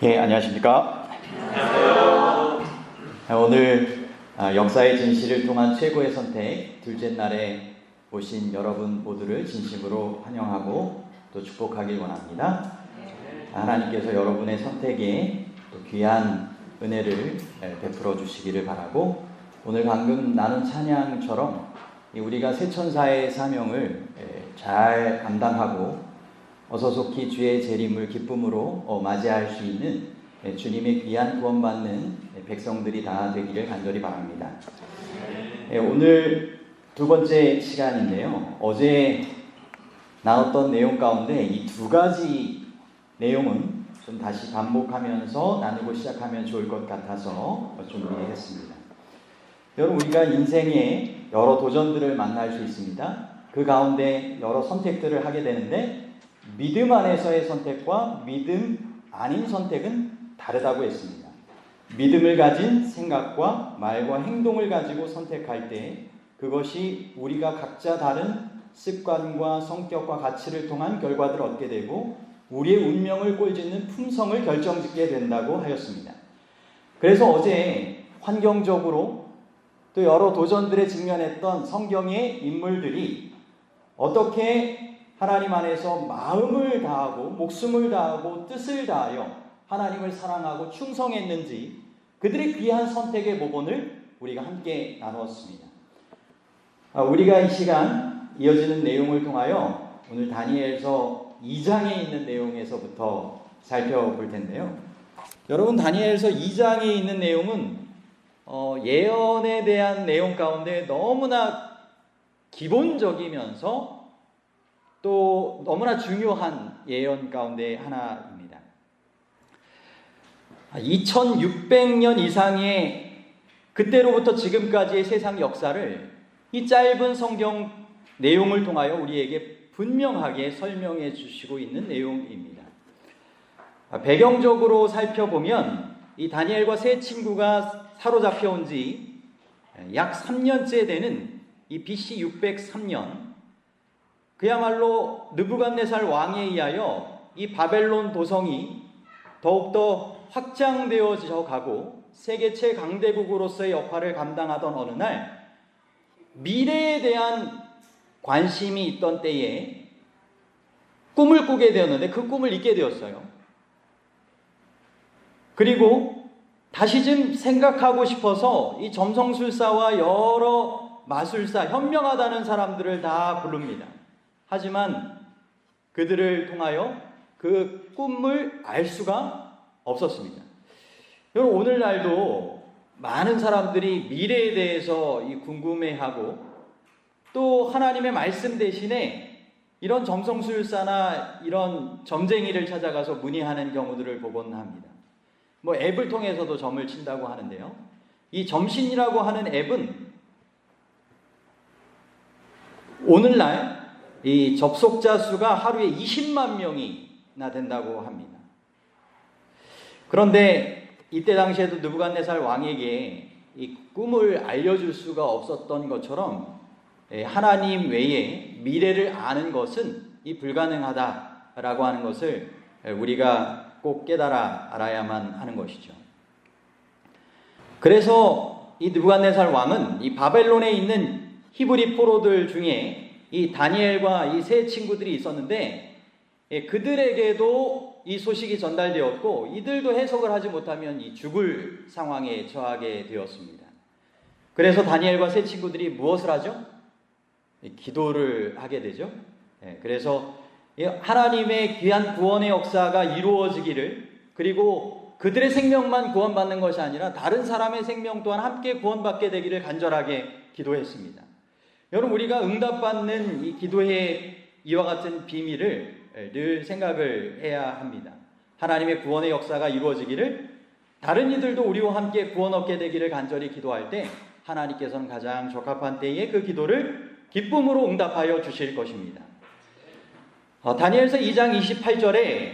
예, 안녕하십니까? 안녕하세요. 오늘 역사의 진실을 통한 최고의 선택 둘째 날에 오신 여러분 모두를 진심으로 환영하고 또 축복하길 원합니다. 하나님께서 여러분의 선택에 또 귀한 은혜를 베풀어 주시기를 바라고, 오늘 방금 나눈 찬양처럼 우리가 새 천사의 사명을 잘 감당하고 어서 속히 주의 재림을 기쁨으로 맞이할 수 있는 주님의 귀한 구원받는 백성들이 다 되기를 간절히 바랍니다. 오늘 두 번째 시간인데요, 어제 나눴던 내용 가운데 이 두 가지 내용은 좀 다시 반복하면서 나누고 시작하면 좋을 것 같아서 준비했습니다. 여러분, 우리가 인생에 여러 도전들을 만날 수 있습니다. 그 가운데 여러 선택들을 하게 되는데 믿음 안에서의 선택과 믿음 아닌 선택은 다르다고 했습니다. 믿음을 가진 생각과 말과 행동을 가지고 선택할 때 그것이 우리가 각자 다른 습관과 성격과 가치를 통한 결과들을 얻게 되고 우리의 운명을 꼴짓는 품성을 결정짓게 된다고 하였습니다. 그래서 어제 환경적으로 또 여러 도전들에 직면했던 성경의 인물들이 어떻게 하나님 안에서 마음을 다하고 목숨을 다하고 뜻을 다하여 하나님을 사랑하고 충성했는지, 그들의 귀한 선택의 모본을 우리가 함께 나누었습니다. 우리가 이 시간 이어지는 내용을 통하여 오늘 다니엘서 2장에 있는 내용에서부터 살펴볼 텐데요. 여러분, 다니엘서 2장에 있는 내용은 예언에 대한 내용 가운데 너무나 기본적이면서 또 너무나 중요한 예언 가운데 하나입니다. 2600년 이상의 그때로부터 지금까지의 세상 역사를 이 짧은 성경 내용을 통하여 우리에게 분명하게 설명해 주시고 있는 내용입니다. 배경적으로 살펴보면 이 다니엘과 세 친구가 사로잡혀 온 지 약 3년째 되는 이 BC 603년, 그야말로 느부갓네살 왕에 의하여 이 바벨론 도성이 더욱더 확장되어져 가고 세계 최강대국으로서의 역할을 감당하던 어느 날, 미래에 대한 관심이 있던 때에 꿈을 꾸게 되었는데 그 꿈을 잊게 되었어요. 그리고 다시 좀 생각하고 싶어서 이 점성술사와 여러 마술사, 현명하다는 사람들을 다 부릅니다. 하지만 그들을 통하여 그 꿈을 알 수가 없었습니다. 여러분, 오늘날도 많은 사람들이 미래에 대해서 궁금해하고 또 하나님의 말씀 대신에 이런 점성술사나 이런 점쟁이를 찾아가서 문의하는 경우들을 보곤 합니다. 앱을 통해서도 점을 친다고 하는데요, 이 점신이라고 하는 앱은 오늘날 이 접속자 수가 하루에 20만 명이나 된다고 합니다. 그런데 이때 당시에도 느부갓네살 왕에게 이 꿈을 알려줄 수가 없었던 것처럼 하나님 외에 미래를 아는 것은 이 불가능하다라고 하는 것을 우리가 꼭 깨달아 알아야만 하는 것이죠. 그래서 이 느부갓네살 왕은 이 바벨론에 있는 히브리 포로들 중에 이 다니엘과 이 세 친구들이 있었는데 그들에게도 이 소식이 전달되었고 이들도 해석을 하지 못하면 이 죽을 상황에 처하게 되었습니다. 그래서 다니엘과 세 친구들이 무엇을 하죠? 기도를 하게 되죠. 그래서 하나님의 귀한 구원의 역사가 이루어지기를, 그리고 그들의 생명만 구원받는 것이 아니라 다른 사람의 생명 또한 함께 구원받게 되기를 간절하게 기도했습니다. 여러분, 우리가 응답받는 이 기도의 이와 같은 비밀을 늘 생각을 해야 합니다. 하나님의 구원의 역사가 이루어지기를, 다른 이들도 우리와 함께 구원 얻게 되기를 간절히 기도할 때 하나님께서는 가장 적합한 때에 그 기도를 기쁨으로 응답하여 주실 것입니다. 다니엘서 2장 28절에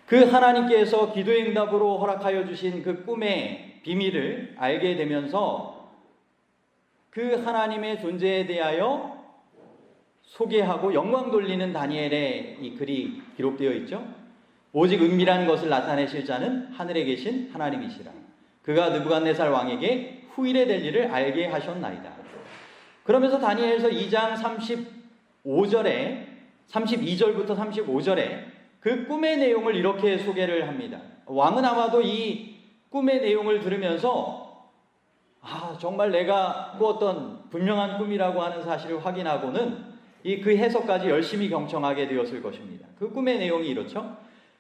그 하나님께서 기도의 응답으로 허락하여 주신 그 꿈의 비밀을 알게 되면서 그 하나님의 존재에 대하여 소개하고 영광 돌리는 다니엘의 이 글이 기록되어 있죠. 오직 은밀한 것을 나타내실 자는 하늘에 계신 하나님이시라. 그가 느부갓네살 왕에게 후일에 될 일을 알게 하셨나이다. 그러면서 다니엘서 2장 35절에 32절부터 35절에 그 꿈의 내용을 이렇게 소개를 합니다. 왕은 아마도 이 꿈의 내용을 들으면서 정말 내가 꾸었던 분명한 꿈이라고 하는 사실을 확인하고는 그 해석까지 열심히 경청하게 되었을 것입니다. 그 꿈의 내용이 이렇죠.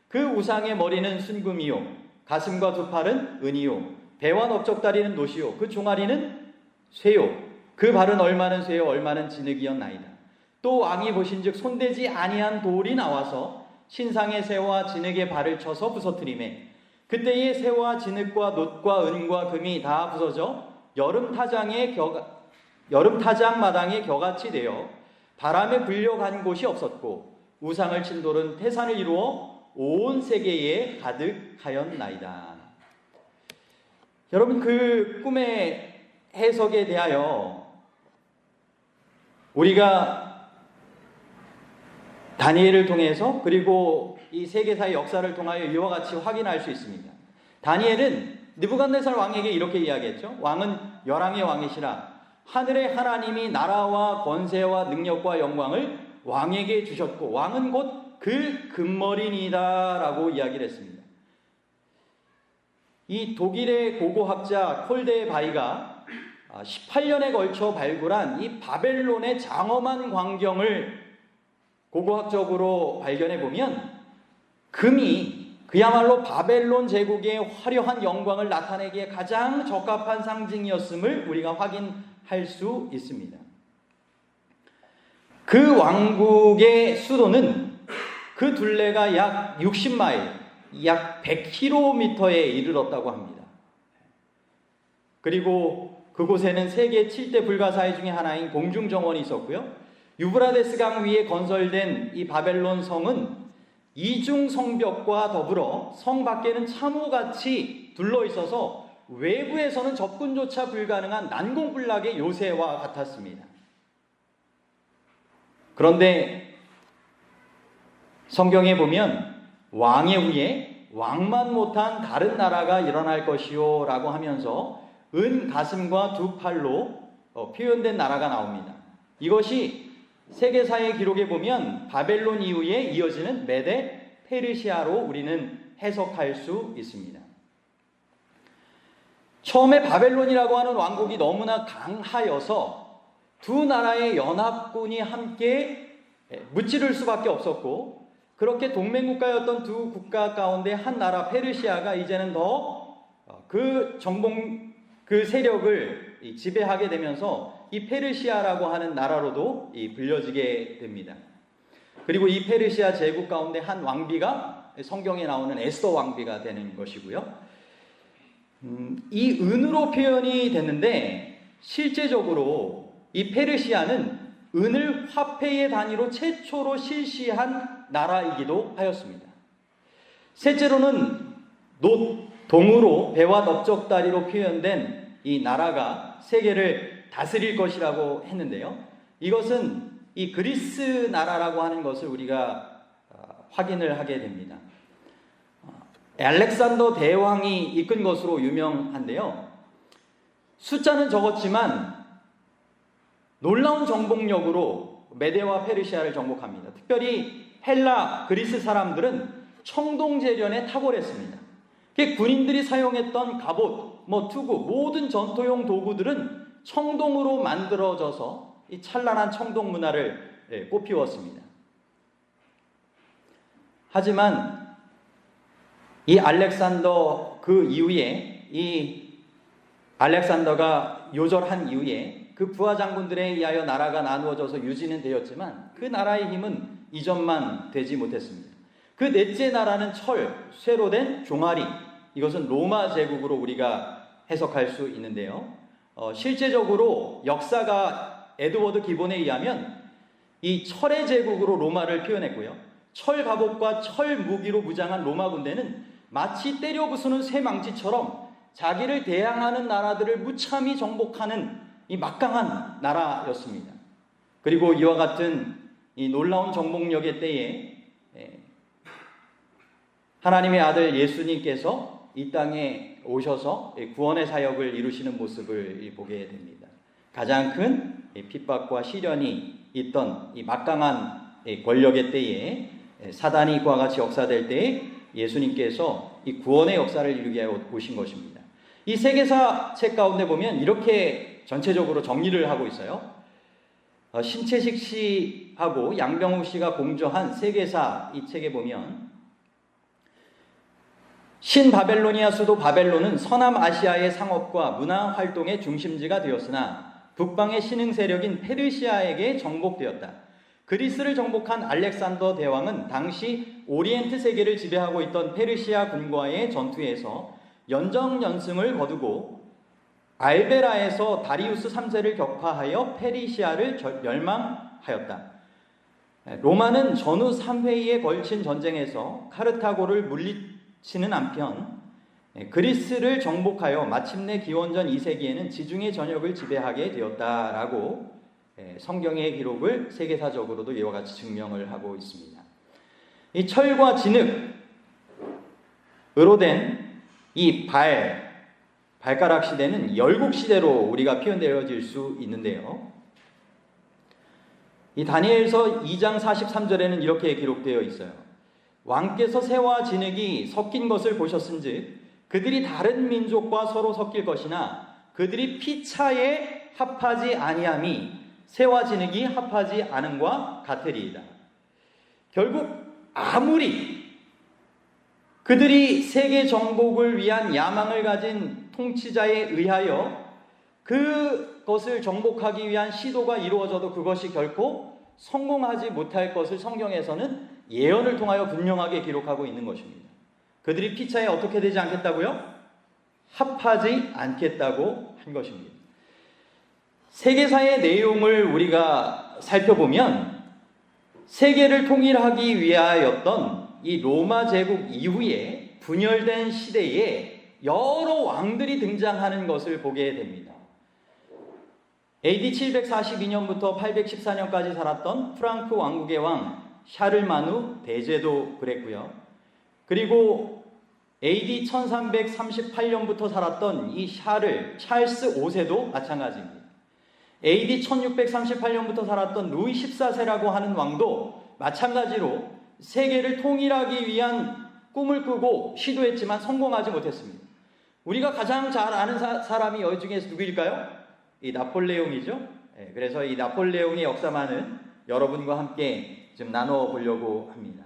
그 우상의 머리는 순금이요, 가슴과 두 팔은 은이요, 배와 넓적다리는 노시요, 그 종아리는 쇠요, 그 발은 얼마는 쇠요 얼마는 진흙이었나이다. 또 왕이 보신즉 손대지 아니한 돌이 나와서 신상의 쇠와 진흙의 발을 쳐서 부서뜨리매 그때의 쇠와 진흙과 놋과 은과 금이 다 부서져 여름 타장 마당에 겨같이 되어 바람에 불려간 곳이 없었고 우상을 친 돌은 태산을 이루어 온 세계에 가득하였나이다. 여러분, 그 꿈의 해석에 대하여 우리가 다니엘을 통해서 그리고 이 세계사의 역사를 통하여 이와 같이 확인할 수 있습니다. 다니엘은 느부갓네살 왕에게 이렇게 이야기했죠. 왕은 열왕의 왕이시라. 하늘의 하나님이 나라와 권세와 능력과 영광을 왕에게 주셨고 왕은 곧 그 금머리니이다 라고 이야기를 했습니다. 이 독일의 고고학자 콜데 바이가 18년에 걸쳐 발굴한 이 바벨론의 장엄한 광경을 고고학적으로 발견해 보면 금이 그야말로 바벨론 제국의 화려한 영광을 나타내기에 가장 적합한 상징이었음을 우리가 확인할 수 있습니다. 그 왕국의 수도는 그 둘레가 약 60마일, 약 100km에 이르렀다고 합니다. 그리고 그곳에는 세계 7대 불가사의 중에 하나인 공중정원이 있었고요. 유브라데스 강 위에 건설된 이 바벨론 성은 이중 성벽과 더불어 성 밖에는 참호같이 둘러 있어서 외부에서는 접근조차 불가능한 난공불락의 요새와 같았습니다. 그런데 성경에 보면 왕의 후에 왕만 못한 다른 나라가 일어날 것이요 라고 하면서 은 가슴과 두 팔로 표현된 나라가 나옵니다. 이것이 세계사의 기록에 보면 바벨론 이후에 이어지는 메데 페르시아로 우리는 해석할 수 있습니다. 처음에 바벨론이라고 하는 왕국이 너무나 강하여서 두 나라의 연합군이 함께 무찌를 수밖에 없었고 그렇게 동맹국가였던 두 국가 가운데 한 나라 페르시아가 이제는 더 그 세력을 지배하게 되면서 이 페르시아라고 하는 나라로도 불려지게 됩니다. 그리고 이 페르시아 제국 가운데 한 왕비가 성경에 나오는 에스더 왕비가 되는 것이고요. 이 은으로 표현이 됐는데 실제적으로 이 페르시아는 은을 화폐의 단위로 최초로 실시한 나라이기도 하였습니다. 셋째로는 동으로 배와 넓적다리로 표현된 이 나라가 세계를 다스릴 것이라고 했는데요. 이것은 이 그리스 나라라고 하는 것을 우리가 확인을 하게 됩니다. 알렉산더 대왕이 이끈 것으로 유명한데요. 숫자는 적었지만 놀라운 정복력으로 메데와 페르시아를 정복합니다. 특별히 헬라, 그리스 사람들은 청동제련에 탁월했습니다. 군인들이 사용했던 갑옷, 투구, 모든 전투용 도구들은 청동으로 만들어져서 이 찬란한 청동 문화를 꽃피웠습니다. 하지만 이 알렉산더 그 이후에 이 알렉산더가 요절한 이후에 그 부하 장군들에 의하여 나라가 나누어져서 유지는 되었지만 그 나라의 힘은 이전만 되지 못했습니다. 그 넷째 나라는 쇠로 된 종아리, 이것은 로마 제국으로 우리가 해석할 수 있는데요. 실제적으로 역사가 에드워드 기본에 의하면 이 철의 제국으로 로마를 표현했고요. 철 갑옷과 철 무기로 무장한 로마 군대는 마치 때려 부수는 쇠망치처럼 자기를 대항하는 나라들을 무참히 정복하는 이 막강한 나라였습니다. 그리고 이와 같은 이 놀라운 정복력의 때에 하나님의 아들 예수님께서 이 땅에 오셔서 구원의 사역을 이루시는 모습을 보게 됩니다. 가장 큰 핍박과 시련이 있던 이 막강한 권력의 때에, 사단이 그와 같이 역사될 때에 예수님께서 이 구원의 역사를 이루게 하여 오신 것입니다. 이 세계사 책 가운데 보면 이렇게 전체적으로 정리를 하고 있어요. 신채식 씨하고 양병욱 씨가 공저한 세계사 이 책에 보면, 신바벨로니아 수도 바벨론은 서남아시아의 상업과 문화 활동의 중심지가 되었으나 북방의 신흥 세력인 페르시아에게 정복되었다. 그리스를 정복한 알렉산더 대왕은 당시 오리엔트 세계를 지배하고 있던 페르시아 군과의 전투에서 연정연승을 거두고 알베라에서 다리우스 3세를 격파하여 페르시아를 멸망하였다. 로마는 전후 3회에 걸친 전쟁에서 카르타고를 물리치는 한편 그리스를 정복하여 마침내 기원전 2세기에는 지중해 전역을 지배하게 되었다라고 성경의 기록을 세계사적으로도 이와 같이 증명을 하고 있습니다. 이 철과 진흙으로 된 이 발가락 시대는 열국 시대로 우리가 표현되어질 수 있는데요. 이 다니엘서 2장 43절에는 이렇게 기록되어 있어요. 왕께서 새와 진흙이 섞인 것을 보셨은즉 그들이 다른 민족과 서로 섞일 것이나 그들이 피차에 합하지 아니함이 새와 진흙이 합하지 않음과 같으리이다. 결국 아무리 그들이 세계 정복을 위한 야망을 가진 통치자에 의하여 그것을 정복하기 위한 시도가 이루어져도 그것이 결코 성공하지 못할 것을 성경에서는 예언을 통하여 분명하게 기록하고 있는 것입니다. 그들이 피차에 어떻게 되지 않겠다고요? 합하지 않겠다고 한 것입니다. 세계사의 내용을 우리가 살펴보면 세계를 통일하기 위하였던 이 로마 제국 이후에 분열된 시대에 여러 왕들이 등장하는 것을 보게 됩니다. AD 742년부터 814년까지 살았던 프랑크 왕국의 왕 샤를마누 대제도 그랬고요. 그리고 AD 1338년부터 살았던 이 찰스 5세도 마찬가지입니다. AD 1638년부터 살았던 루이 14세라고 하는 왕도 마찬가지로 세계를 통일하기 위한 꿈을 꾸고 시도했지만 성공하지 못했습니다. 우리가 가장 잘 아는 사람이 여기 중에서 누구일까요? 이 나폴레옹이죠. 그래서 이 나폴레옹의 역사만은 여러분과 함께 좀 나눠보려고 합니다.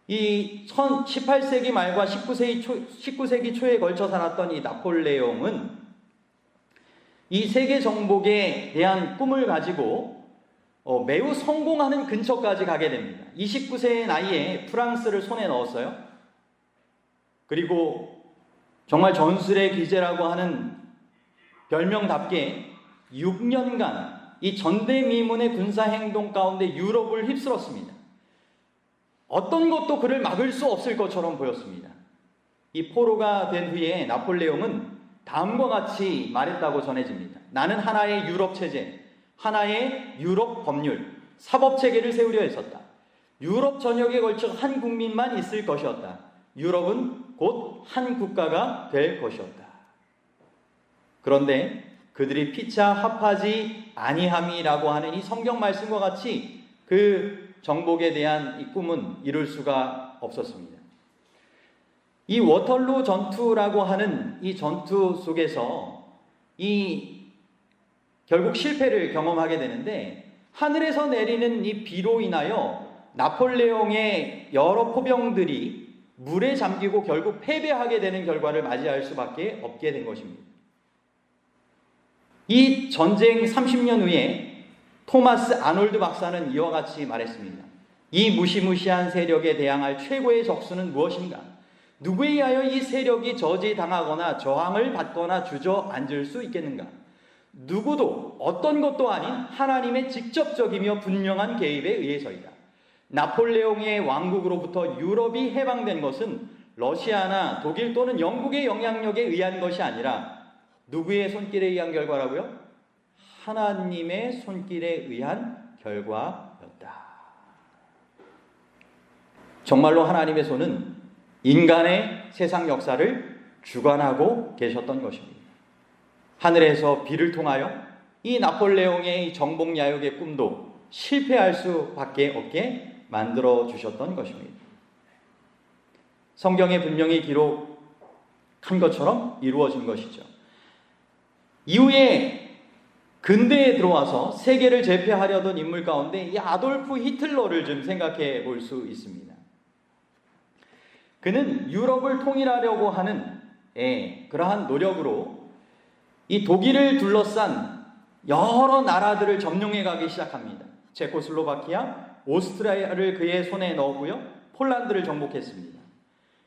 이 18세기 말과 19세기 초에 걸쳐 살았던 이 나폴레옹은 이 세계 정복에 대한 꿈을 가지고 매우 성공하는 근처까지 가게 됩니다. 29세의 나이에 프랑스를 손에 넣었어요. 그리고 정말 전술의 기제라고 하는 별명답게 6년간 이 전대미문의 군사행동 가운데 유럽을 휩쓸었습니다. 어떤 것도 그를 막을 수 없을 것처럼 보였습니다. 이 포로가 된 후에 나폴레옹은 다음과 같이 말했다고 전해집니다. 나는 하나의 유럽 체제, 하나의 유럽 법률, 사법 체계를 세우려 했었다. 유럽 전역에 걸쳐 한 국민만 있을 것이었다. 유럽은 곧 한 국가가 될 것이었다. 그런데 그들이 피차 합하지 아니함이라고 하는 이 성경 말씀과 같이 그 정복에 대한 이 꿈은 이룰 수가 없었습니다. 이 워털루 전투라고 하는 이 전투 속에서 결국 실패를 경험하게 되는데, 하늘에서 내리는 이 비로 인하여 나폴레옹의 여러 포병들이 물에 잠기고 결국 패배하게 되는 결과를 맞이할 수밖에 없게 된 것입니다. 이 전쟁 30년 후에 토마스 아놀드 박사는 이와 같이 말했습니다. 이 무시무시한 세력에 대항할 최고의 적수는 무엇인가? 누구에 의하여 이 세력이 저지당하거나 저항을 받거나 주저앉을 수 있겠는가? 누구도 어떤 것도 아닌 하나님의 직접적이며 분명한 개입에 의해서이다. 나폴레옹의 왕국으로부터 유럽이 해방된 것은 러시아나 독일 또는 영국의 영향력에 의한 것이 아니라 누구의 손길에 의한 결과라고요? 하나님의 손길에 의한 결과였다. 정말로 하나님의 손은 인간의 세상 역사를 주관하고 계셨던 것입니다. 하늘에서 비를 통하여 이 나폴레옹의 정복 야욕의 꿈도 실패할 수밖에 없게 만들어 주셨던 것입니다. 성경에 분명히 기록한 것처럼 이루어진 것이죠. 이후에 근대에 들어와서 세계를 제패하려던 인물 가운데 이 아돌프 히틀러를 좀 생각해 볼 수 있습니다. 그는 유럽을 통일하려고 하는 그러한 노력으로 이 독일을 둘러싼 여러 나라들을 점령해 가기 시작합니다. 체코슬로바키아, 오스트리아를 그의 손에 넣었고요. 폴란드를 정복했습니다.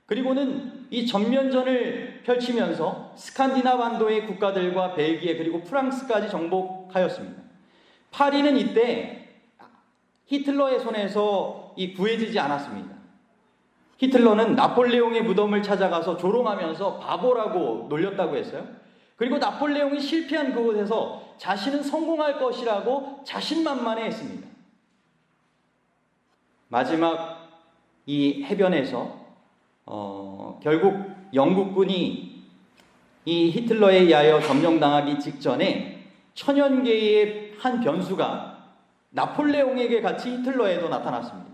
그리고는 이 전면전을 펼치면서 스칸디나반도의 국가들과 벨기에 그리고 프랑스까지 정복하였습니다. 파리는 이때 히틀러의 손에서 구해지지 않았습니다. 히틀러는 나폴레옹의 무덤을 찾아가서 조롱하면서 바보라고 놀렸다고 했어요. 그리고 나폴레옹이 실패한 그곳에서 자신은 성공할 것이라고 자신만만해했습니다. 마지막 이 해변에서 결국 영국군이 이 히틀러에 의하여 점령당하기 직전에 천연계의 한 변수가 나폴레옹에게 같이 히틀러에도 나타났습니다.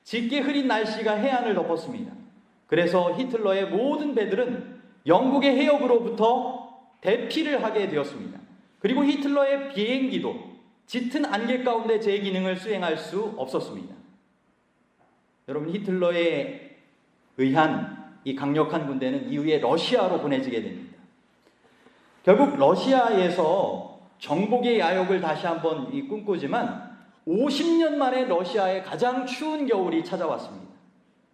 짙게 흐린 날씨가 해안을 덮었습니다. 그래서 히틀러의 모든 배들은 영국의 해역으로부터 대피를 하게 되었습니다. 그리고 히틀러의 비행기도 짙은 안개 가운데 제 기능을 수행할 수 없었습니다. 여러분, 히틀러에 의한 이 강력한 군대는 이후에 러시아로 보내지게 됩니다. 결국 러시아에서 정복의 야욕을 다시 한번 꿈꾸지만 50년 만에 러시아의 가장 추운 겨울이 찾아왔습니다.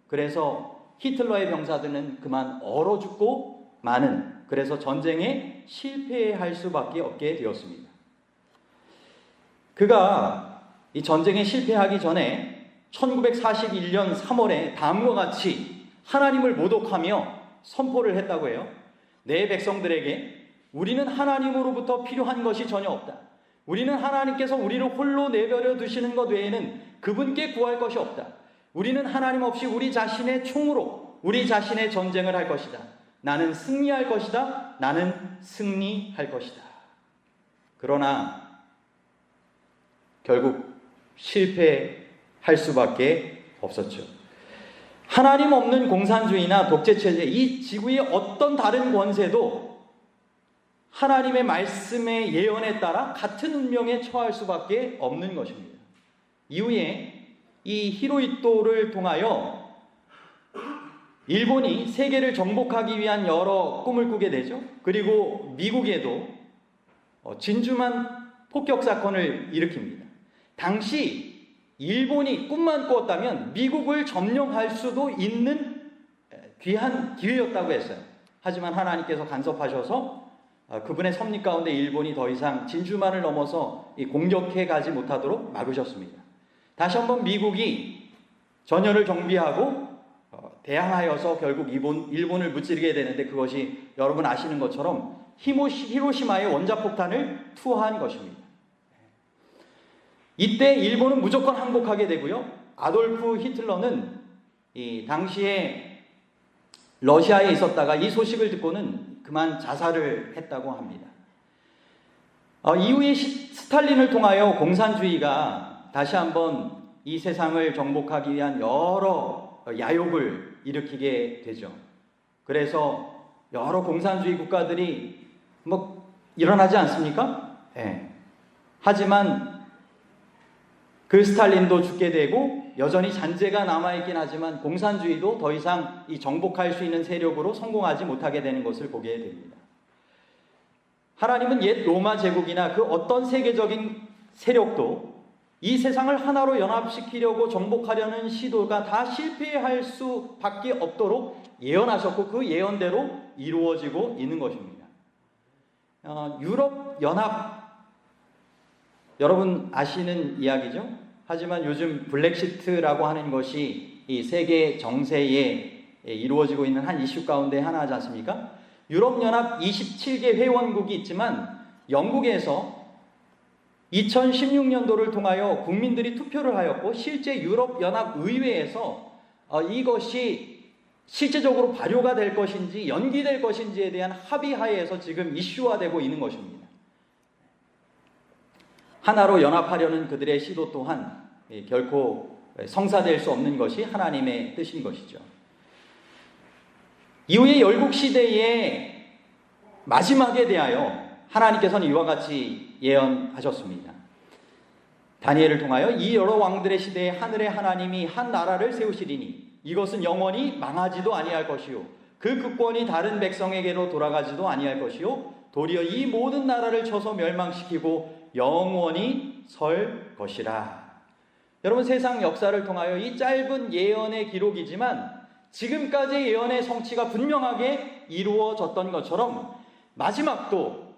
그래서 히틀러의 병사들은 그만 얼어 죽고 마는, 그래서 전쟁에 실패할 수밖에 없게 되었습니다. 그가 이 전쟁에 실패하기 전에 1941년 3월에 다음과 같이 하나님을 모독하며 선포를 했다고 해요. 내 백성들에게 우리는 하나님으로부터 필요한 것이 전혀 없다. 우리는 하나님께서 우리를 홀로 내버려 두시는 것 외에는 그분께 구할 것이 없다. 우리는 하나님 없이 우리 자신의 총으로 우리 자신의 전쟁을 할 것이다. 나는 승리할 것이다. 나는 승리할 것이다. 그러나 결국 실패할 수밖에 없었죠. 하나님 없는 공산주의나 독재체제, 이 지구의 어떤 다른 권세도 하나님의 말씀의 예언에 따라 같은 운명에 처할 수밖에 없는 것입니다. 이후에 이 히로히토를 통하여 일본이 세계를 정복하기 위한 여러 꿈을 꾸게 되죠. 그리고 미국에도 진주만 폭격 사건을 일으킵니다. 당시 일본이 꿈만 꾸었다면 미국을 점령할 수도 있는 귀한 기회였다고 했어요. 하지만 하나님께서 간섭하셔서 그분의 섭리 가운데 일본이 더 이상 진주만을 넘어서 공격해 가지 못하도록 막으셨습니다. 다시 한번 미국이 전열을 정비하고 대항하여서 결국 일본을 무찌르게 되는데, 그것이 여러분 아시는 것처럼 히로시마의 원자폭탄을 투하한 것입니다. 이때 일본은 무조건 항복하게 되고요. 아돌프 히틀러는 이 당시에 러시아에 있었다가 이 소식을 듣고는 그만 자살을 했다고 합니다. 이후에 스탈린을 통하여 공산주의가 다시 한번 이 세상을 정복하기 위한 여러 야욕을 일으키게 되죠. 그래서 여러 공산주의 국가들이 일어나지 않습니까? 네. 하지만 그 스탈린도 죽게 되고 여전히 잔재가 남아있긴 하지만 공산주의도 더 이상 이 정복할 수 있는 세력으로 성공하지 못하게 되는 것을 보게 됩니다. 하나님은 옛 로마 제국이나 그 어떤 세계적인 세력도 이 세상을 하나로 연합시키려고 정복하려는 시도가 다 실패할 수밖에 없도록 예언하셨고 그 예언대로 이루어지고 있는 것입니다. 유럽 연합, 여러분 아시는 이야기죠? 하지만 요즘 블랙시트라고 하는 것이 이 세계 정세에 이루어지고 있는 한 이슈 가운데 하나지 않습니까? 유럽연합 27개 회원국이 있지만 영국에서 2016년도를 통하여 국민들이 투표를 하였고 실제 유럽연합 의회에서 이것이 실제적으로 발효가 될 것인지 연기될 것인지에 대한 합의하에서 지금 이슈화되고 있는 것입니다. 하나로 연합하려는 그들의 시도 또한 결코 성사될 수 없는 것이 하나님의 뜻인 것이죠. 이후의 열국 시대의 마지막에 대하여 하나님께서는 이와 같이 예언하셨습니다. 다니엘을 통하여 이 여러 왕들의 시대에 하늘의 하나님이 한 나라를 세우시리니 이것은 영원히 망하지도 아니할 것이요 그 국권이 다른 백성에게로 돌아가지도 아니할 것이요 도리어 이 모든 나라를 쳐서 멸망시키고 영원히 설 것이라. 여러분, 세상 역사를 통하여 이 짧은 예언의 기록이지만 지금까지의 예언의 성취가 분명하게 이루어졌던 것처럼 마지막도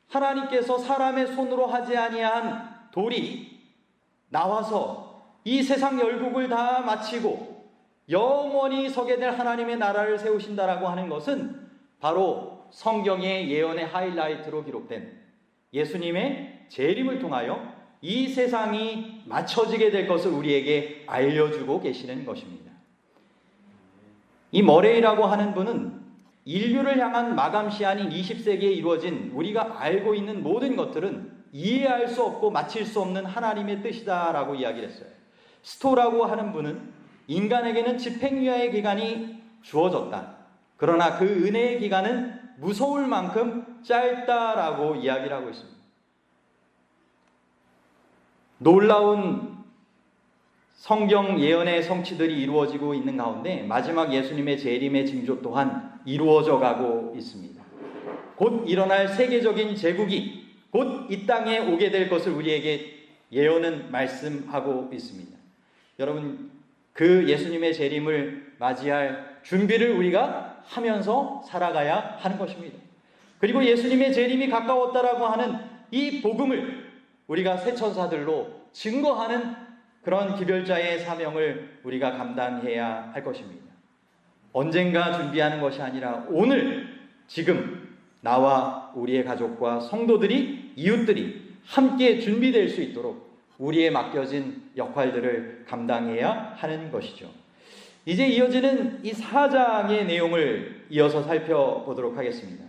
하나님께서 사람의 손으로 하지 아니한 돌이 나와서 이 세상 열국을 다 마치고 영원히 서게 될 하나님의 나라를 세우신다라고 하는 것은 바로 성경의 예언의 하이라이트로 기록된 예수님의 재림을 통하여 이 세상이 맞춰지게 될 것을 우리에게 알려주고 계시는 것입니다. 이 머레이라고 하는 분은 인류를 향한 마감 시한인 20세기에 이루어진 우리가 알고 있는 모든 것들은 이해할 수 없고 마칠 수 없는 하나님의 뜻이다라고 이야기를 했어요. 스토라고 하는 분은 인간에게는 집행유예의 기간이 주어졌다. 그러나 그 은혜의 기간은 무서울 만큼 짧다라고 이야기를 하고 있습니다. 놀라운 성경 예언의 성취들이 이루어지고 있는 가운데 마지막 예수님의 재림의 징조 또한 이루어져 가고 있습니다. 곧 일어날 세계적인 제국이 곧 이 땅에 오게 될 것을 우리에게 예언은 말씀하고 있습니다. 여러분, 그 예수님의 재림을 맞이할 준비를 우리가 하면서 살아가야 하는 것입니다. 그리고 예수님의 재림이 가까웠다라고 하는 이 복음을 우리가 새 천사들로 증거하는 그런 기별자의 사명을 우리가 감당해야 할 것입니다. 언젠가 준비하는 것이 아니라 오늘 지금 나와 우리의 가족과 성도들이, 이웃들이 함께 준비될 수 있도록 우리의 맡겨진 역할들을 감당해야 하는 것이죠. 이제 이어지는 이 4장의 내용을 이어서 살펴보도록 하겠습니다.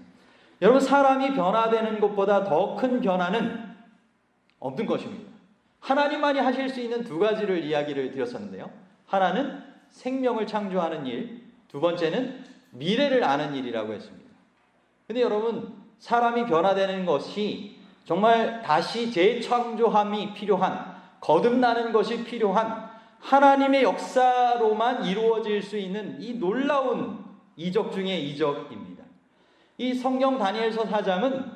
여러분, 사람이 변화되는 것보다 더 큰 변화는 없는 것입니다. 하나님만이 하실 수 있는 두 가지를 이야기를 드렸었는데요. 하나는 생명을 창조하는 일, 두 번째는 미래를 아는 일이라고 했습니다. 근데 여러분, 사람이 변화되는 것이 정말 다시 재창조함이 필요한, 거듭나는 것이 필요한 하나님의 역사로만 이루어질 수 있는 이 놀라운 이적 중의 이적입니다. 이 성경 다니엘서 4장은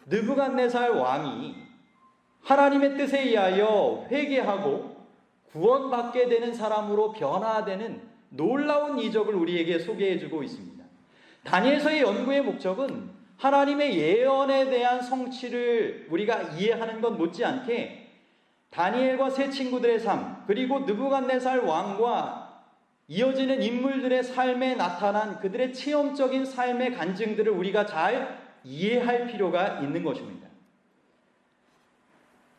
느부갓네살 왕이 하나님의 뜻에 의하여 회개하고 구원받게 되는 사람으로 변화되는 놀라운 이적을 우리에게 소개해주고 있습니다. 다니엘서의 연구의 목적은 하나님의 예언에 대한 성취를 우리가 이해하는 것 못지않게 다니엘과 세 친구들의 삶, 그리고 느부갓네살 왕과 이어지는 인물들의 삶에 나타난 그들의 체험적인 삶의 간증들을 우리가 잘 이해할 필요가 있는 것입니다.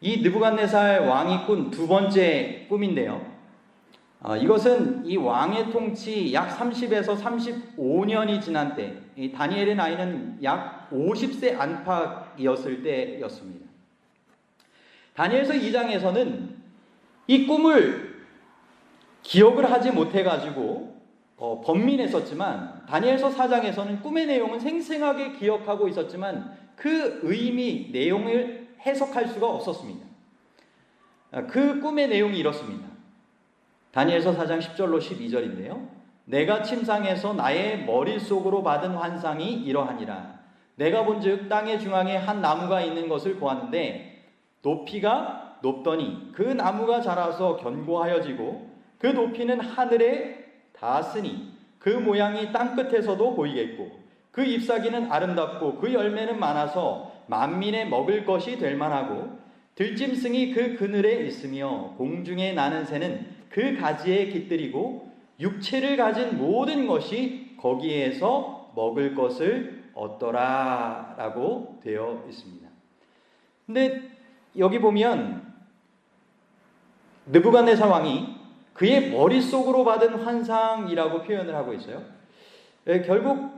이 느부갓네살 왕이 꾼 두 번째 꿈인데요. 이것은 이 왕의 통치 약 30에서 35년이 지난 때, 이 다니엘의 나이는 약 50세 안팎이었을 때였습니다. 다니엘서 2장에서는 이 꿈을 기억을 하지 못해가지고 번민했었지만, 다니엘서 4장에서는 꿈의 내용은 생생하게 기억하고 있었지만 그 의미, 내용을 해석할 수가 없었습니다. 그 꿈의 내용이 이렇습니다. 다니엘서 4장 10절로 12절인데요. 내가 침상에서 나의 머릿속으로 받은 환상이 이러하니라. 내가 본즉 땅의 중앙에 한 나무가 있는 것을 보았는데 높이가 높더니 그 나무가 자라서 견고하여지고 그 높이는 하늘에 닿았으니 그 모양이 땅끝에서도 보이겠고 그 잎사귀는 아름답고 그 열매는 많아서 만민의 먹을 것이 될 만하고 들짐승이 그 그늘에 있으며 공중에 나는 새는 그 가지에 깃들이고 육체를 가진 모든 것이 거기에서 먹을 것을 얻더라 라고 되어 있습니다. 근데 여기 보면 느부갓네살 왕이 그의 머릿속으로 받은 환상이라고 표현을 하고 있어요. 결국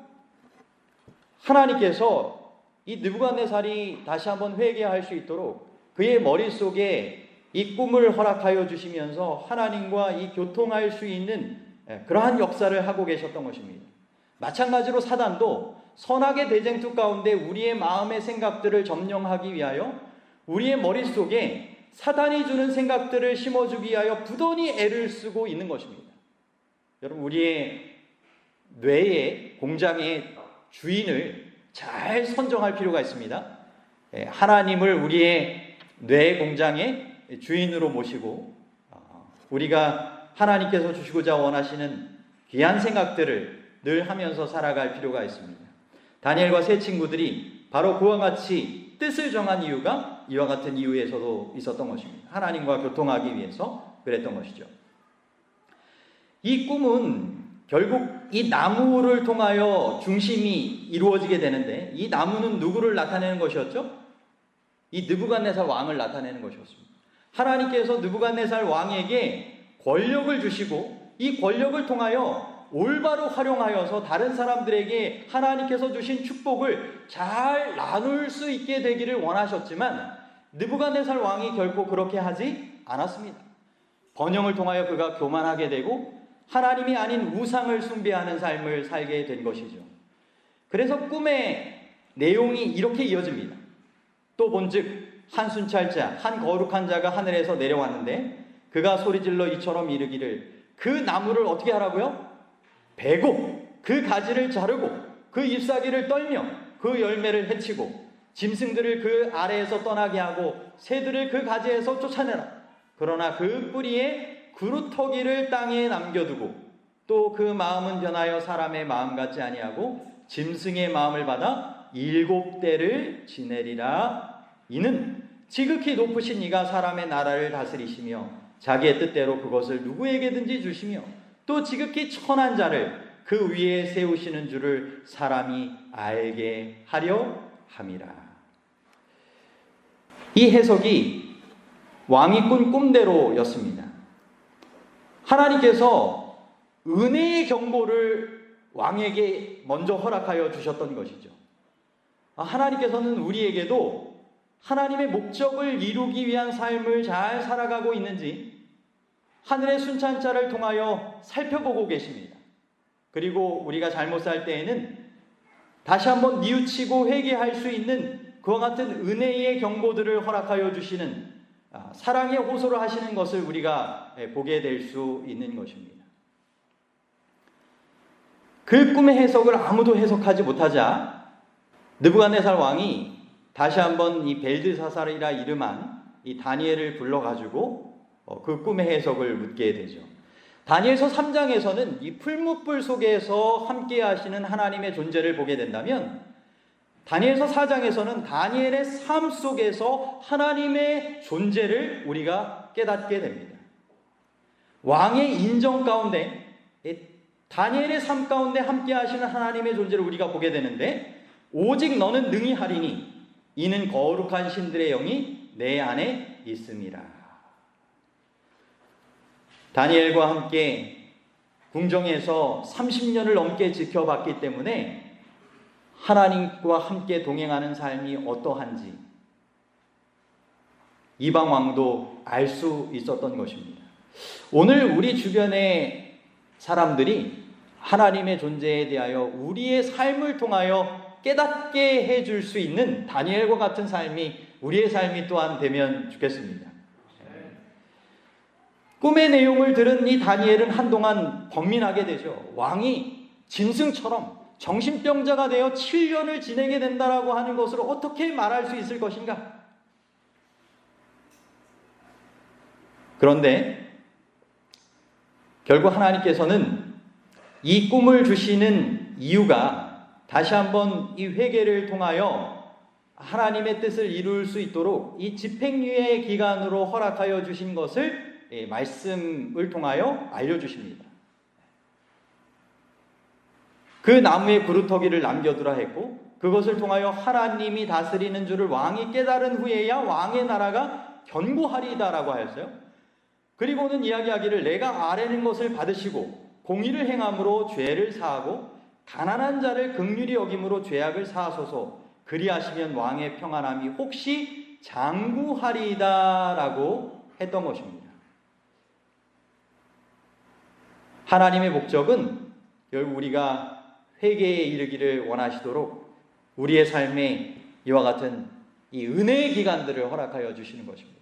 하나님께서 이 느부갓네살이 다시 한번 회개할 수 있도록 그의 머릿속에 이 꿈을 허락하여 주시면서 하나님과 이 교통할 수 있는 그러한 역사를 하고 계셨던 것입니다. 마찬가지로 사단도 선악의 대쟁투 가운데 우리의 마음의 생각들을 점령하기 위하여 우리의 머릿속에 사단이 주는 생각들을 심어주기 위하여 부단히 애를 쓰고 있는 것입니다. 여러분, 우리의 뇌의 공장의 주인을 잘 선정할 필요가 있습니다. 하나님을 우리의 뇌 공장의 주인으로 모시고 우리가 하나님께서 주시고자 원하시는 귀한 생각들을 늘 하면서 살아갈 필요가 있습니다. 다니엘과 세 친구들이 바로 그와 같이 뜻을 정한 이유가 이와 같은 이유에서도 있었던 것입니다. 하나님과 교통하기 위해서 그랬던 것이죠. 이 꿈은 결국 이 나무를 통하여 중심이 이루어지게 되는데, 이 나무는 누구를 나타내는 것이었죠? 이 느부갓네살 왕을 나타내는 것이었습니다. 하나님께서 느부갓네살 왕에게 권력을 주시고 이 권력을 통하여 올바로 활용하여서 다른 사람들에게 하나님께서 주신 축복을 잘 나눌 수 있게 되기를 원하셨지만 느부갓네살 왕이 결코 그렇게 하지 않았습니다. 번영을 통하여 그가 교만하게 되고 하나님이 아닌 우상을 숭배하는 삶을 살게 된 것이죠. 그래서 꿈의 내용이 이렇게 이어집니다. 또 본즉 한 순찰자, 한 거룩한 자가 하늘에서 내려왔는데 그가 소리질러 이처럼 이르기를, 그 나무를 어떻게 하라고요? 베고 그 가지를 자르고 그 잎사귀를 떨며 그 열매를 해치고 짐승들을 그 아래에서 떠나게 하고 새들을 그 가지에서 쫓아내라. 그러나 그 뿌리에 그루터기를 땅에 남겨두고 또 그 마음은 변하여 사람의 마음 같지 아니하고 짐승의 마음을 받아 7대를 지내리라. 이는 지극히 높으신 이가 사람의 나라를 다스리시며 자기의 뜻대로 그것을 누구에게든지 주시며 또 지극히 천한 자를 그 위에 세우시는 줄을 사람이 알게 하려 함이라. 이 해석이 왕이 꾼 꿈대로였습니다. 하나님께서 은혜의 경고를 왕에게 먼저 허락하여 주셨던 것이죠. 하나님께서는 우리에게도 하나님의 목적을 이루기 위한 삶을 잘 살아가고 있는지 하늘의 순찰자를 통하여 살펴보고 계십니다. 그리고 우리가 잘못 살 때에는 다시 한번 뉘우치고 회개할 수 있는 그와 같은 은혜의 경고들을 허락하여 주시는 사랑의 호소를 하시는 것을 우리가 보게 될 수 있는 것입니다. 그 꿈의 해석을 아무도 해석하지 못하자 느부갓네살 왕이 다시 한번 이 벨드사살이라 이름한 이 다니엘을 불러가지고 그 꿈의 해석을 묻게 되죠. 다니엘서 3장에서는 이 풀무불 속에서 함께 하시는 하나님의 존재를 보게 된다면 다니엘서 4장에서는 다니엘의 삶 속에서 하나님의 존재를 우리가 깨닫게 됩니다. 왕의 인정 가운데 다니엘의 삶 가운데 함께 하시는 하나님의 존재를 우리가 보게 되는데, 오직 너는 능히 하리니 이는 거룩한 신들의 영이 내 안에 있음이라. 다니엘과 함께 궁정에서 30년을 넘게 지켜봤기 때문에 하나님과 함께 동행하는 삶이 어떠한지 이방 왕도 알 수 있었던 것입니다. 오늘 우리 주변의 사람들이 하나님의 존재에 대하여 우리의 삶을 통하여 깨닫게 해줄 수 있는 다니엘과 같은 삶이 우리의 삶이 또한 되면 좋겠습니다. 꿈의 내용을 들은 이 다니엘은 한동안 번민하게 되죠. 왕이 짐승처럼 정신병자가 되어 7년을 지내게 된다라고 하는 것을 어떻게 말할 수 있을 것인가? 그런데 결국 하나님께서는 이 꿈을 주시는 이유가 다시 한번 이 회개를 통하여 하나님의 뜻을 이룰 수 있도록 이 집행유예 기간으로 허락하여 주신 것을 말씀을 통하여 알려주십니다. 그 나무에 그루터기를 남겨두라 했고 그것을 통하여 하나님이 다스리는 줄을 왕이 깨달은 후에야 왕의 나라가 견고하리이다라고 하였어요. 그리고는 이야기하기를 내가 아뢰는 것을 받으시고 공의를 행함으로 죄를 사하고 가난한 자를 긍휼히 여김으로 죄악을 사하소서. 그리하시면 왕의 평안함이 혹시 장구하리이다라고 했던 것입니다. 하나님의 목적은 결국 우리가 회개에 이르기를 원하시도록 우리의 삶에 이와 같은 이 은혜의 기간들을 허락하여 주시는 것입니다.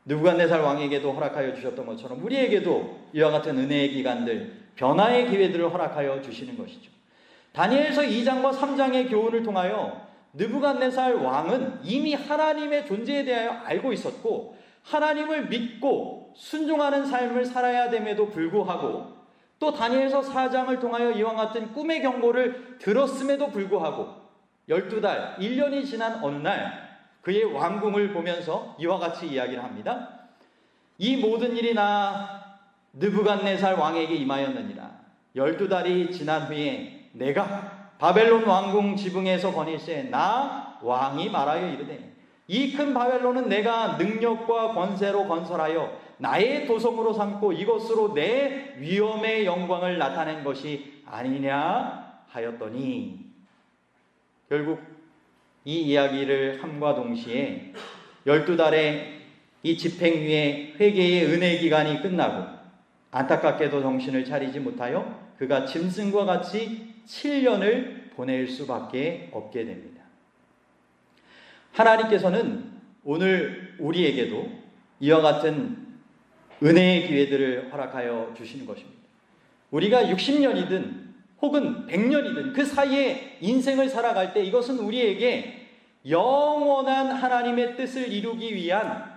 느부갓네살 왕에게도 허락하여 주셨던 것처럼 우리에게도 이와 같은 은혜의 기간들, 변화의 기회들을 허락하여 주시는 것이죠. 다니엘서 2장과 3장의 교훈을 통하여 느부갓네살 왕은 이미 하나님의 존재에 대하여 알고 있었고 하나님을 믿고 순종하는 삶을 살아야 됨에도 불구하고 또 다니엘서 4장을 통하여 이와 같은 꿈의 경고를 들었음에도 불구하고 12달, 1년이 지난 어느 날 그의 왕궁을 보면서 이와 같이 이야기를 합니다. 이 모든 일이 나 느부갓네살 왕에게 임하였느니라. 12달이 지난 후에 내가 바벨론 왕궁 지붕에서 거닐세 나 왕이 말하여 이르되 이 큰 바벨론은 내가 능력과 권세로 건설하여 나의 도성으로 삼고 이것으로 내 위엄의 영광을 나타낸 것이 아니냐 하였더니 결국 이 이야기를 함과 동시에 12달의 이 집행유예 회개의 은혜 기간이 끝나고 안타깝게도 정신을 차리지 못하여 그가 짐승과 같이 7년을 보낼 수밖에 없게 됩니다. 하나님께서는 오늘 우리에게도 이와 같은 은혜의 기회들을 허락하여 주시는 것입니다. 우리가 60년이든 혹은 100년이든 그 사이에 인생을 살아갈 때 이것은 우리에게 영원한 하나님의 뜻을 이루기 위한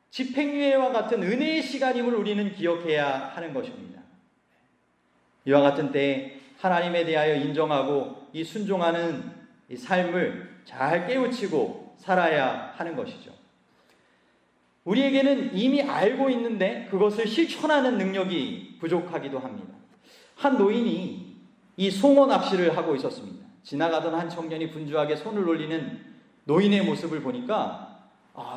집행유예와 같은 은혜의 시간임을 우리는 기억해야 하는 것입니다. 이와 같은 때에 하나님에 대하여 인정하고 이 순종하는 이 삶을 잘 깨우치고 살아야 하는 것이죠. 우리에게는 이미 알고 있는데 그것을 실천하는 능력이 부족하기도 합니다. 한 노인이 이 송어 낚시를 하고 있었습니다. 지나가던 한 청년이 분주하게 손을 올리는 노인의 모습을 보니까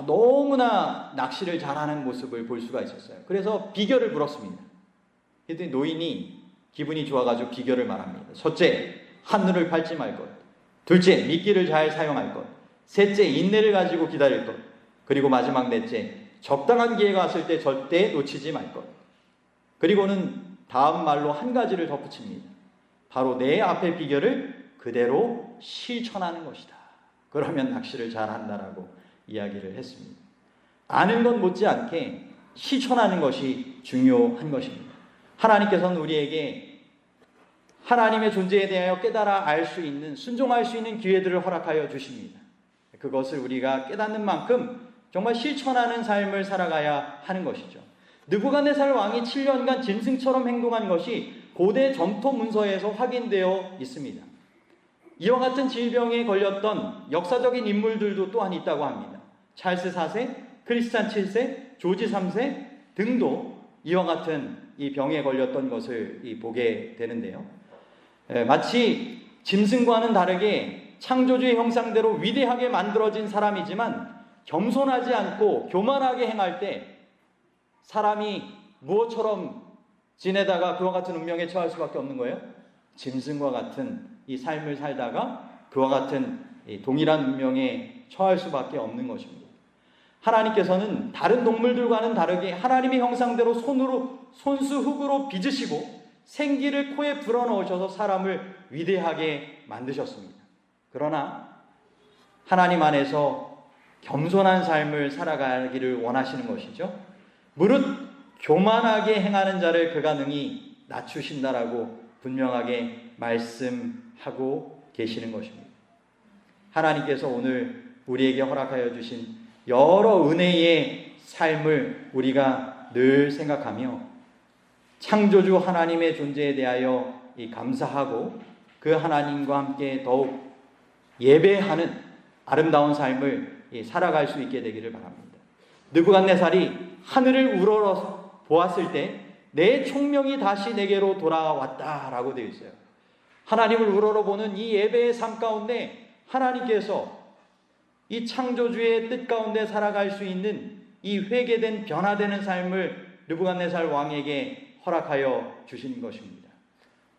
너무나 낚시를 잘하는 모습을 볼 수가 있었어요. 그래서 비결을 물었습니다. 그랬더니 노인이 기분이 좋아가지고 비결을 말합니다. 첫째, 한눈을 팔지 말 것. 둘째, 미끼를 잘 사용할 것. 셋째, 인내를 가지고 기다릴 것. 그리고 마지막 넷째, 적당한 기회가 왔을 때 절대 놓치지 말 것. 그리고는 다음 말로 한 가지를 덧붙입니다. 바로 내 앞의 비결을 그대로 실천하는 것이다. 그러면 낚시를 잘한다라고 이야기를 했습니다. 아는 것 못지않게 실천하는 것이 중요한 것입니다. 하나님께서는 우리에게 하나님의 존재에 대하여 깨달아 알 수 있는, 순종할 수 있는 기회들을 허락하여 주십니다. 그것을 우리가 깨닫는 만큼 정말 실천하는 삶을 살아가야 하는 것이죠. 느부갓네살 왕이 7년간 짐승처럼 행동한 것이 고대 점토 문서에서 확인되어 있습니다. 이와 같은 질병에 걸렸던 역사적인 인물들도 또한 있다고 합니다. 찰스 4세, 크리스찬 7세, 조지 3세 등도 이와 같은 이 병에 걸렸던 것을 보게 되는데요. 마치 짐승과는 다르게 창조주의 형상대로 위대하게 만들어진 사람이지만 겸손하지 않고 교만하게 행할 때 사람이 무엇처럼 지내다가 그와 같은 운명에 처할 수밖에 없는 거예요? 짐승과 같은 이 삶을 살다가 그와 같은 동일한 운명에 처할 수밖에 없는 것입니다. 하나님께서는 다른 동물들과는 다르게 하나님의 형상대로 손수 흙으로 빚으시고 생기를 코에 불어넣으셔서 사람을 위대하게 만드셨습니다. 그러나 하나님 안에서 겸손한 삶을 살아가기를 원하시는 것이죠. 무릇 교만하게 행하는 자를 그가 능히 낮추신다라고 분명하게 말씀하고 계시는 것입니다. 하나님께서 오늘 우리에게 허락하여 주신 여러 은혜의 삶을 우리가 늘 생각하며 창조주 하나님의 존재에 대하여 감사하고 그 하나님과 함께 더욱 예배하는 아름다운 삶을 살아갈 수 있게 되기를 바랍니다. 느부갓네살이 하늘을 우러러 보았을 때 내 총명이 다시 내게로 돌아왔다라고 되어 있어요. 하나님을 우러러 보는 이 예배의 삶 가운데 하나님께서 이 창조주의 뜻 가운데 살아갈 수 있는 이 회개된 변화되는 삶을 느부갓네살 왕에게 허락하여 주신 것입니다.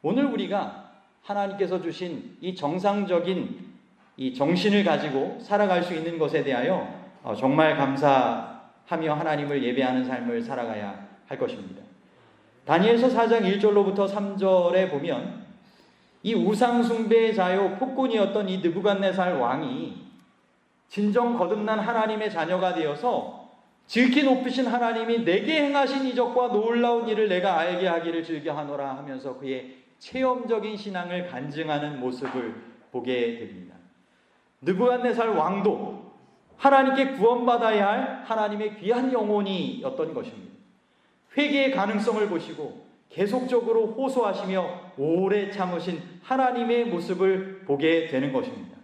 오늘 우리가 하나님께서 주신 이 정상적인 이 정신을 가지고 살아갈 수 있는 것에 대하여 정말 감사하며 하나님을 예배하는 삶을 살아가야 할 것입니다. 다니엘서 4장 1절로부터 3절에 보면 이 우상숭배자요 폭군이었던 이 느부갓네살 왕이 진정 거듭난 하나님의 자녀가 되어서 지극히 높으신 하나님이 내게 행하신 이적과 놀라운 일을 내가 알게 하기를 즐겨하노라 하면서 그의 체험적인 신앙을 간증하는 모습을 보게 됩니다. 느부갓네살 왕도 하나님께 구원받아야 할 하나님의 귀한 영혼이었던 것입니다. 회개의 가능성을 보시고 계속적으로 호소하시며 오래 참으신 하나님의 모습을 보게 되는 것입니다.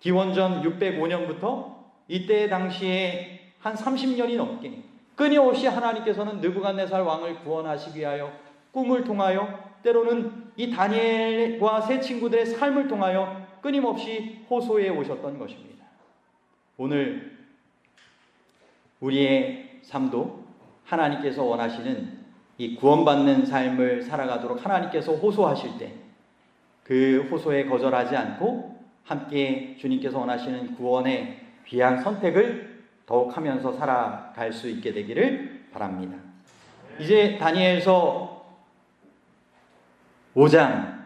기원전 605년부터 이때 당시에 한 30년이 넘게 끊임없이 하나님께서는 느부갓네살 왕을 구원하시기 위하여 꿈을 통하여 때로는 이 다니엘과 세 친구들의 삶을 통하여 끊임없이 호소해 오셨던 것입니다. 오늘 우리의 삶도 하나님께서 원하시는 이 구원받는 삶을 살아가도록 하나님께서 호소하실 때 그 호소에 거절하지 않고 함께 주님께서 원하시는 구원의 귀한 선택을 더욱 하면서 살아갈 수 있게 되기를 바랍니다. 이제 다니엘서 5장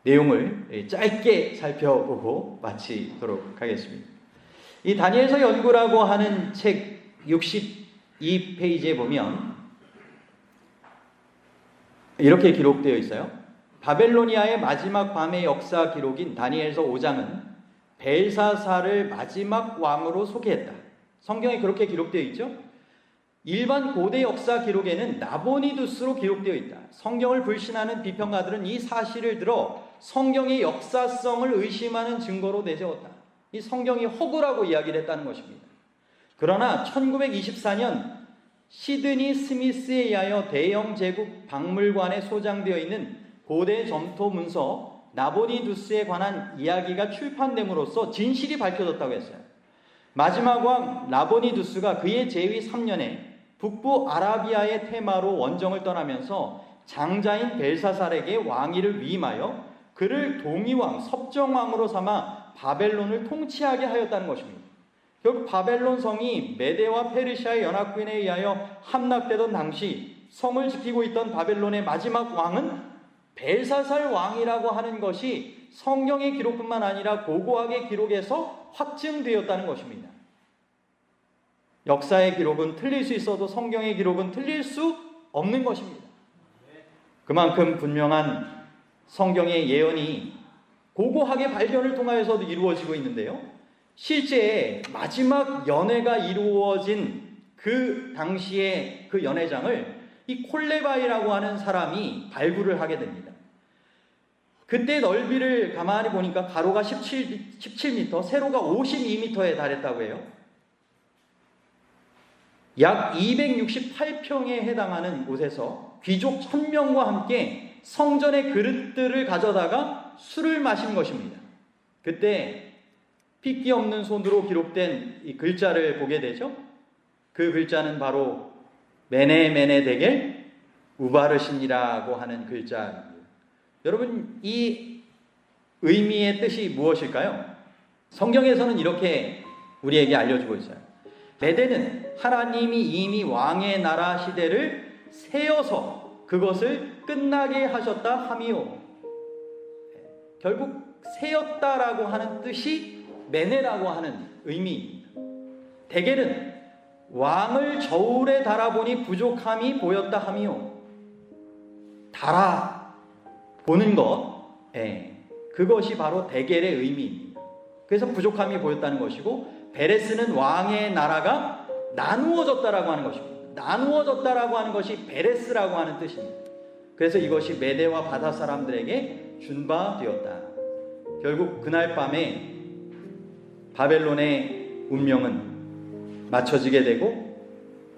내용을 짧게 살펴보고 마치도록 하겠습니다. 이 다니엘서 연구라고 하는 책 62페이지에 보면 이렇게 기록되어 있어요. 바벨로니아의 마지막 밤의 역사 기록인 다니엘서 5장은 벨사살을 마지막 왕으로 소개했다. 성경에 그렇게 기록되어 있죠. 일반 고대 역사 기록에는 나보니두스로 기록되어 있다. 성경을 불신하는 비평가들은 이 사실을 들어 성경의 역사성을 의심하는 증거로 내세웠다. 이 성경이 허구라고 이야기를 했다는 것입니다. 그러나 1924년 시드니 스미스에 의하여 대영 제국 박물관에 소장되어 있는 고대 점토 문서 나보니두스에 관한 이야기가 출판됨으로써 진실이 밝혀졌다고 했어요. 마지막 왕 나보니두스가 그의 재위 3년에 북부 아라비아의 테마로 원정을 떠나면서 장자인 벨사살에게 왕위를 위임하여 그를 동위왕, 섭정왕으로 삼아 바벨론을 통치하게 하였다는 것입니다. 결국 바벨론 성이 메데와 페르시아의 연합군에 의하여 함락되던 당시 성을 지키고 있던 바벨론의 마지막 왕은 벨사살 왕이라고 하는 것이 성경의 기록뿐만 아니라 고고학의 기록에서 확증되었다는 것입니다. 역사의 기록은 틀릴 수 있어도 성경의 기록은 틀릴 수 없는 것입니다. 그만큼 분명한 성경의 예언이 고고학의 발견을 통하여서도 이루어지고 있는데요. 실제 마지막 연회가 이루어진 그 당시의 그 연회장을 이 콜레바이라고 하는 사람이 발굴을 하게 됩니다. 그때 넓이를 가만히 보니까 가로가 17m, 세로가 52m에 달했다고 해요. 약 268평에 해당하는 곳에서 귀족 1000명과 함께 성전의 그릇들을 가져다가 술을 마신 것입니다. 그때 핏기 없는 손으로 기록된 이 글자를 보게 되죠. 그 글자는 바로 메네 데겔 우바르신이라고 하는 글자입니다. 여러분, 이 의미의 뜻이 무엇일까요? 성경에서는 이렇게 우리에게 알려주고 있어요. 메대는 하나님이 이미 왕의 나라 시대를 세어서 그것을 끝나게 하셨다 함이요. 결국 세었다라고 하는 뜻이 메네라고 하는 의미입니다. 데겔은 왕을 저울에 달아보니 부족함이 보였다 함이요. 달아보는 것, 그것이 바로 데겔의 의미입니다. 그래서 부족함이 보였다는 것이고, 베레스는 왕의 나라가 나누어졌다라고 하는 것입니다. 나누어졌다라고 하는 것이 베레스라고 하는 뜻입니다. 그래서 이것이 메대와 바다 사람들에게 준 바 되었다. 결국 그날 밤에 바벨론의 운명은 맞춰지게 되고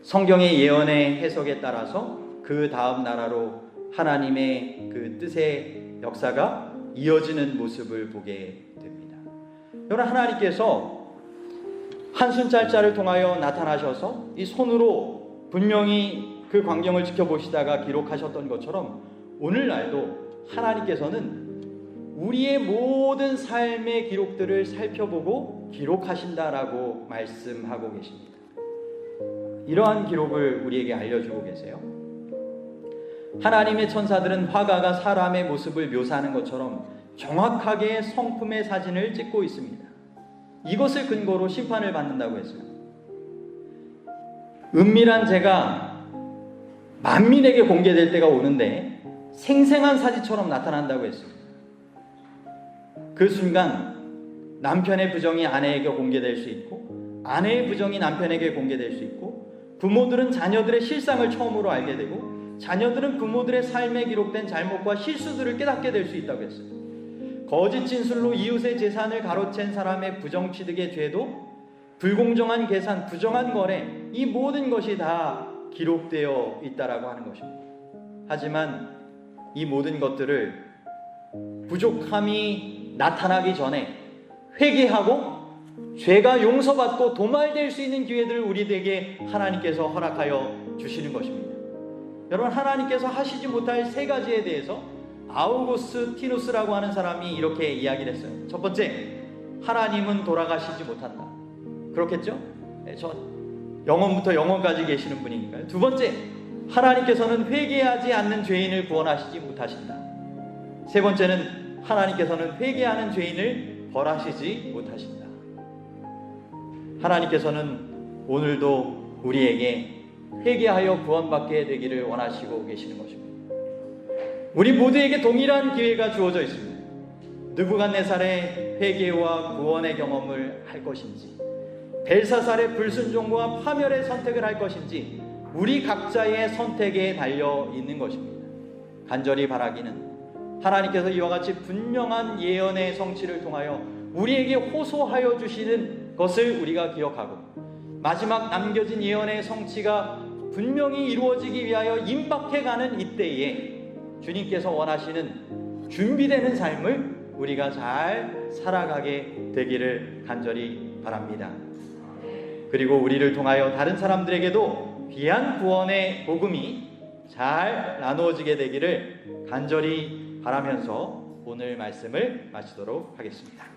성경의 예언의 해석에 따라서 그 다음 나라로 하나님의 그 뜻의 역사가 이어지는 모습을 보게 됩니다. 여러분, 하나님께서 한순짤자를 통하여 나타나셔서 이 손으로 분명히 그 광경을 지켜보시다가 기록하셨던 것처럼 오늘날도 하나님께서는 우리의 모든 삶의 기록들을 살펴보고 기록하신다라고 말씀하고 계십니다. 이러한 기록을 우리에게 알려주고 계세요. 하나님의 천사들은 화가가 사람의 모습을 묘사하는 것처럼 정확하게 성품의 사진을 찍고 있습니다. 이것을 근거로 심판을 받는다고 했어요. 은밀한 죄가 만민에게 공개될 때가 오는데 생생한 사진처럼 나타난다고 했습니다. 그 순간 남편의 부정이 아내에게 공개될 수 있고 아내의 부정이 남편에게 공개될 수 있고 부모들은 자녀들의 실상을 처음으로 알게 되고 자녀들은 부모들의 삶에 기록된 잘못과 실수들을 깨닫게 될 수 있다고 했어요. 거짓 진술로 이웃의 재산을 가로챈 사람의 부정 취득의 죄도 불공정한 계산, 부정한 거래, 이 모든 것이 다 기록되어 있다라고 하는 것입니다. 하지만 이 모든 것들을 부족함이 나타나기 전에 회개하고 죄가 용서받고 도말될 수 있는 기회들을 우리에게 하나님께서 허락하여 주시는 것입니다. 여러분, 하나님께서 하시지 못할 세 가지에 대해서 아우구스티누스라고 하는 사람이 이렇게 이야기를 했어요. 첫 번째, 하나님은 돌아가시지 못한다. 그렇겠죠? 저 영원부터 영원까지 계시는 분이니까요. 두 번째, 하나님께서는 회개하지 않는 죄인을 구원하시지 못하신다. 세 번째는 하나님께서는 회개하는 죄인을 벌하시지 못하신다. 하나님께서는 오늘도 우리에게 회개하여 구원받게 되기를 원하시고 계시는 것입니다. 우리 모두에게 동일한 기회가 주어져 있습니다. 느부갓네살의 회개와 구원의 경험을 할 것인지, 벨사살의 불순종과 파멸의 선택을 할 것인지, 우리 각자의 선택에 달려 있는 것입니다. 간절히 바라기는 하나님께서 이와 같이 분명한 예언의 성취를 통하여 우리에게 호소하여 주시는 것을 우리가 기억하고, 마지막 남겨진 예언의 성취가 분명히 이루어지기 위하여 임박해가는 이때에 주님께서 원하시는 준비되는 삶을 우리가 잘 살아가게 되기를 간절히 바랍니다. 그리고 우리를 통하여 다른 사람들에게도 귀한 구원의 복음이 잘 나누어지게 되기를 간절히 바라면서 오늘 말씀을 마치도록 하겠습니다.